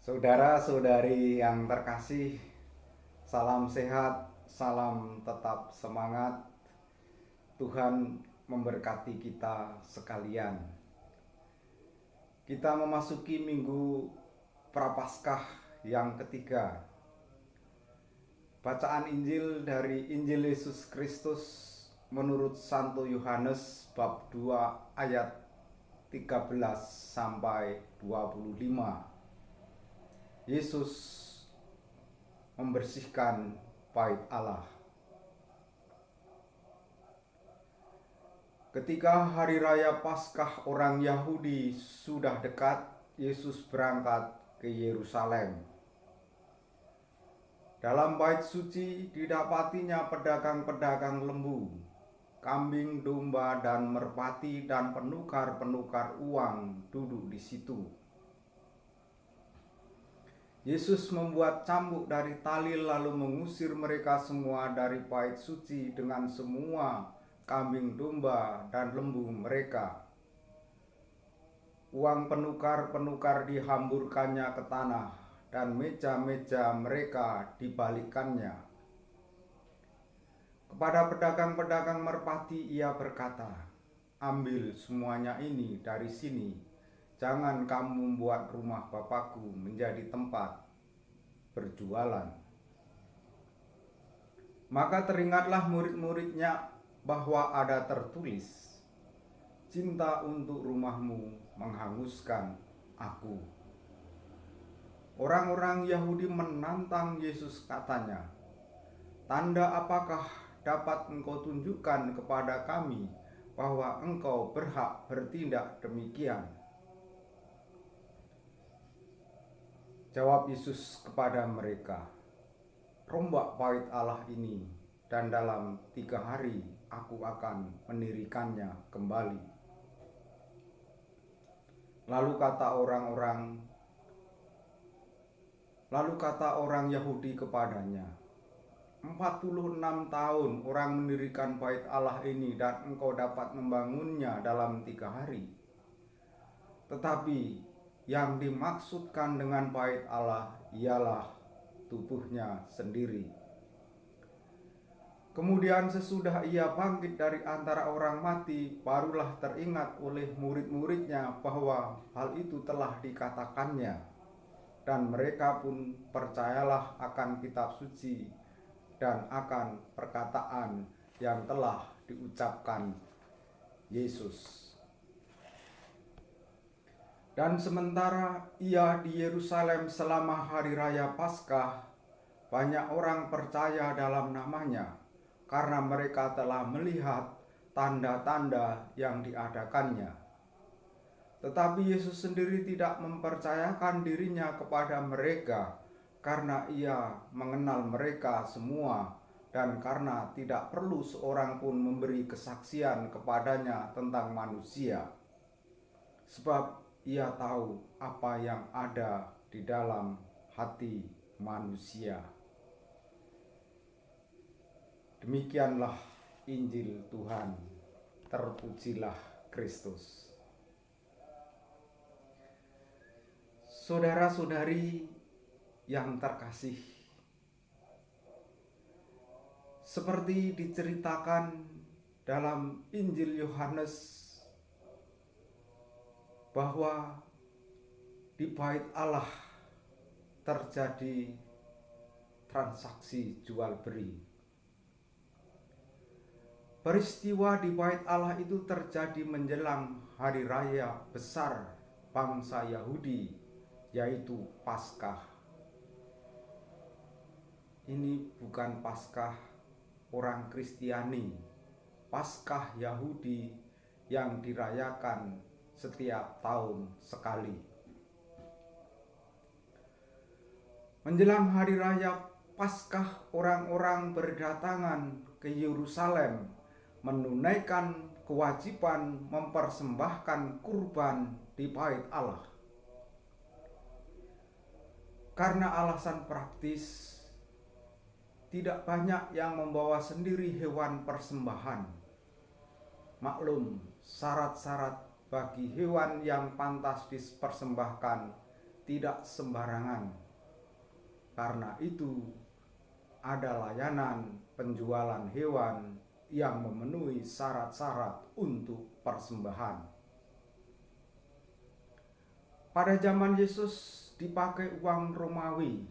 Saudara-saudari yang terkasih, salam sehat, salam tetap semangat. Tuhan memberkati kita sekalian. Kita memasuki minggu Prapaskah yang ketiga. Bacaan Injil dari Injil Yesus Kristus menurut Santo Yohanes bab 2 ayat 13 sampai 25. Yesus membersihkan bait Allah. Ketika hari raya Paskah orang Yahudi sudah dekat, Yesus berangkat ke Yerusalem. Dalam bait suci didapatinya pedagang-pedagang lembu, kambing, domba, dan merpati, dan penukar-penukar uang duduk di situ. Yesus membuat cambuk dari tali lalu mengusir mereka semua dari bait suci dengan semua kambing, domba, dan lembu mereka. Uang penukar-penukar dihamburkannya ke tanah, dan meja-meja mereka dibalikkannya. Kepada pedagang-pedagang merpati ia berkata, "Ambil semuanya ini dari sini. Jangan kamu membuat rumah Bapakku menjadi tempat berjualan." Maka teringatlah murid-muridnya bahwa ada tertulis, "Cinta untuk rumahmu menghanguskan aku." Orang-orang Yahudi menantang Yesus, katanya, "Tanda apakah dapat engkau tunjukkan kepada kami bahwa engkau berhak bertindak demikian?" Jawab Yesus kepada mereka, "Rombak bait Allah ini, dan dalam 3 hari aku akan mendirikannya kembali." Lalu kata orang Yahudi kepadanya, 46 tahun orang mendirikan bait Allah ini, dan engkau dapat membangunnya dalam 3 hari. Tetapi yang dimaksudkan dengan bait Allah ialah tubuhnya sendiri. Kemudian sesudah ia bangkit dari antara orang mati, barulah teringat oleh murid-muridnya bahwa hal itu telah dikatakannya, dan mereka pun percayalah akan kitab suci dan akan perkataan yang telah diucapkan Yesus. Dan sementara ia di Yerusalem selama hari raya Paskah, banyak orang percaya dalam namanya, karena mereka telah melihat tanda-tanda yang diadakannya. Tetapi Yesus sendiri tidak mempercayakan dirinya kepada mereka, karena ia mengenal mereka semua, dan karena tidak perlu seorang pun memberi kesaksian kepadanya tentang manusia. Sebab ia tahu apa yang ada di dalam hati manusia. Demikianlah Injil Tuhan. Terpujilah Kristus. Saudara-saudari yang terkasih, seperti diceritakan dalam Injil Yohanes bahwa di bait Allah terjadi transaksi jual beli. Peristiwa di bait Allah itu terjadi menjelang hari raya besar bangsa Yahudi, yaitu Paskah. Ini bukan Paskah orang Kristiani, Paskah Yahudi yang dirayakan setiap tahun sekali. Menjelang hari raya Paskah, orang-orang berdatangan ke Yerusalem menunaikan kewajiban mempersembahkan kurban di bait Allah. Karena alasan praktis, tidak banyak yang membawa sendiri hewan persembahan. Maklum, syarat-syarat bagi hewan yang pantas dipersembahkan tidak sembarangan. Karena itu ada layanan penjualan hewan yang memenuhi syarat-syarat untuk persembahan. Pada zaman Yesus dipakai uang Romawi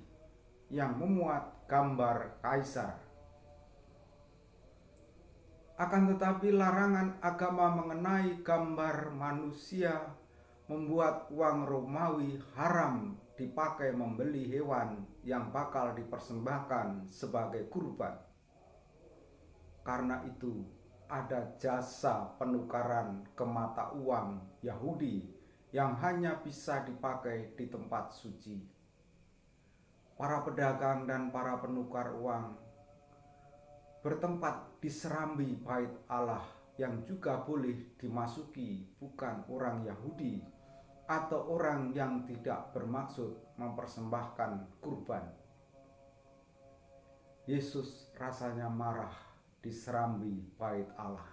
yang memuat gambar kaisar. Akan tetapi larangan agama mengenai gambar manusia membuat uang Romawi haram dipakai membeli hewan yang bakal dipersembahkan sebagai kurban. Karena itu ada jasa penukaran ke mata uang Yahudi yang hanya bisa dipakai di tempat suci. Para pedagang dan para penukar uang bertempat di serambi bait Allah yang juga boleh dimasuki bukan orang Yahudi atau orang yang tidak bermaksud mempersembahkan kurban. Yesus rasanya marah di serambi bait Allah.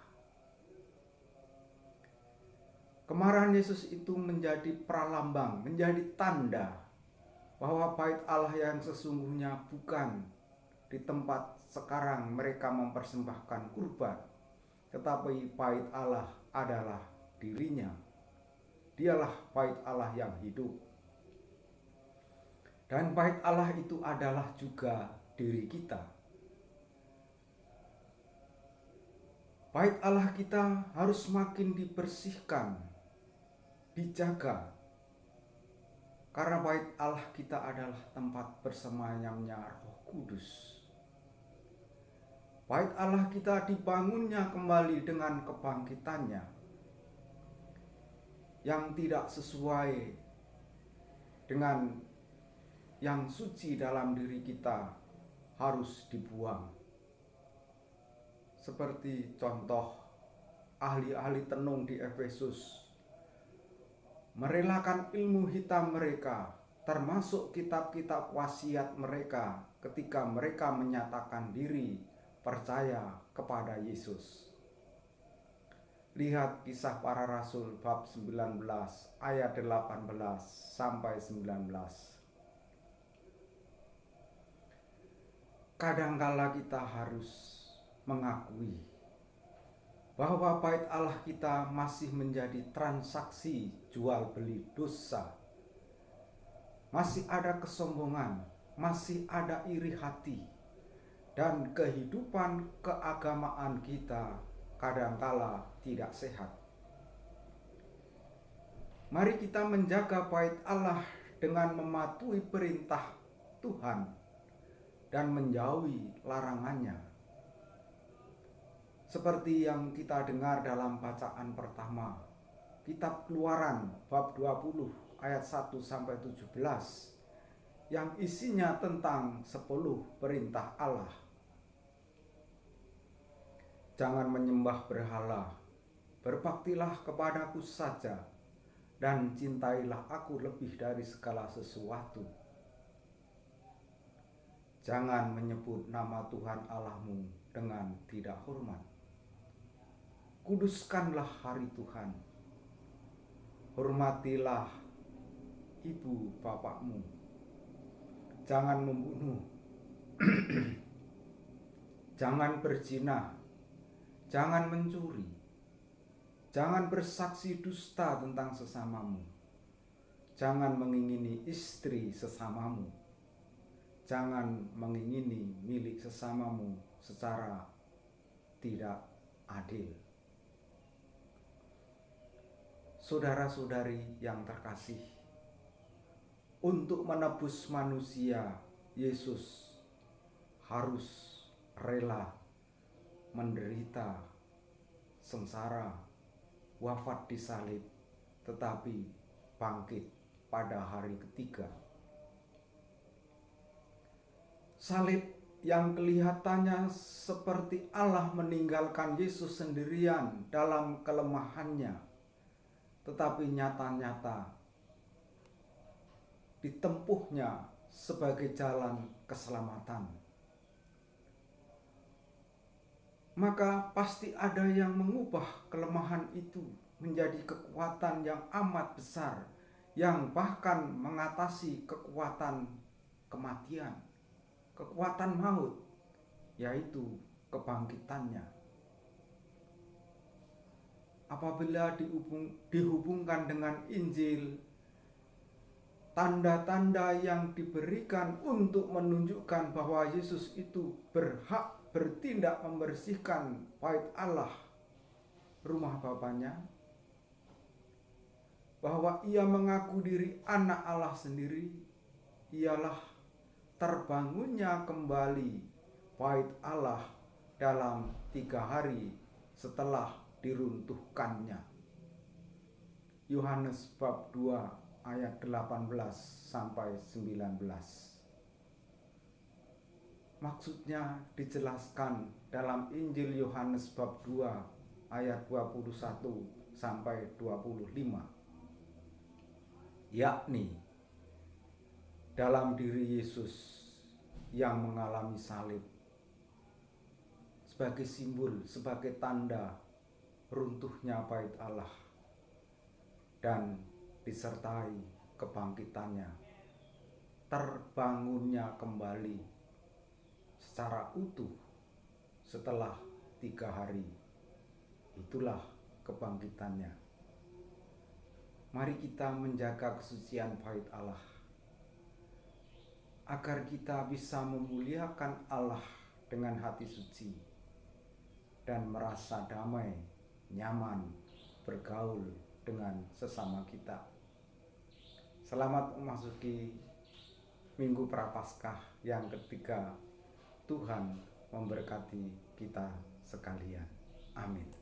Kemarahan Yesus itu menjadi pralambang, menjadi tanda bahwa bait Allah yang sesungguhnya bukan di tempat sekarang mereka mempersembahkan kurban, tetapi bait Allah adalah dirinya. Dialah bait Allah yang hidup. Dan bait Allah itu adalah juga diri kita. Bait Allah kita harus makin dibersihkan, dijaga. Karena bait Allah kita adalah tempat bersemayamnya Roh Kudus. Bait Allah kita dibangunnya kembali dengan kebangkitannya yang tidak sesuai dengan yang suci dalam diri kita harus dibuang. Seperti contoh ahli-ahli tenung di Efesus merelakan ilmu hitam mereka, termasuk kitab-kitab wasiat mereka ketika mereka menyatakan diri percaya kepada Yesus. Lihat Kisah Para Rasul bab 19 ayat 18 sampai 19. Kadangkala kita harus mengakui bahwa bait Allah kita masih menjadi transaksi jual beli dosa. Masih ada kesombongan, masih ada iri hati, dan kehidupan keagamaan kita kadangkala tidak sehat. Mari kita menjaga bait Allah dengan mematuhi perintah Tuhan dan menjauhi larangannya. Seperti yang kita dengar dalam bacaan pertama, Kitab Keluaran bab 20 ayat 1 sampai 17 yang isinya tentang 10 perintah Allah. Jangan menyembah berhala, berbaktilah kepadaku saja, dan cintailah aku lebih dari segala sesuatu. Jangan menyebut nama Tuhan Allahmu dengan tidak hormat. Kuduskanlah hari Tuhan. Hormatilah ibu bapakmu. Jangan membunuh. Jangan berzina. Jangan mencuri. Jangan bersaksi dusta tentang sesamamu. Jangan mengingini istri sesamamu. Jangan mengingini milik sesamamu secara tidak adil. Saudara-saudari yang terkasih, untuk menebus manusia, Yesus harus rela menderita sengsara, wafat di salib, tetapi bangkit pada hari ketiga. Salib yang kelihatannya seperti Allah meninggalkan Yesus sendirian dalam kelemahannya, tetapi nyata-nyata ditempuhnya sebagai jalan keselamatan. Maka pasti ada yang mengubah kelemahan itu menjadi kekuatan yang amat besar yang bahkan mengatasi kekuatan kematian, kekuatan maut, yaitu kebangkitannya. Apabila dihubungkan dengan Injil, tanda-tanda yang diberikan untuk menunjukkan bahwa Yesus itu berhak bertindak membersihkan bait Allah, rumah Bapaknya, bahwa ia mengaku diri anak Allah sendiri, ialah terbangunnya kembali bait Allah dalam 3 hari setelah diruntuhkannya. Yohanes bab 2 ayat 18 sampai 19. Maksudnya dijelaskan dalam Injil Yohanes bab 2 ayat 21 sampai 25. Yakni dalam diri Yesus yang mengalami salib sebagai simbol, sebagai tanda runtuhnya bait Allah dan disertai kebangkitannya, terbangunnya kembali secara utuh setelah 3 hari. Itulah kebangkitannya. Mari kita menjaga kesucian bait Allah, agar kita bisa memuliakan Allah dengan hati suci dan merasa damai, nyaman bergaul dengan sesama kita. Selamat memasuki Minggu Prapaskah yang ketiga. Tuhan memberkati kita sekalian. Amin.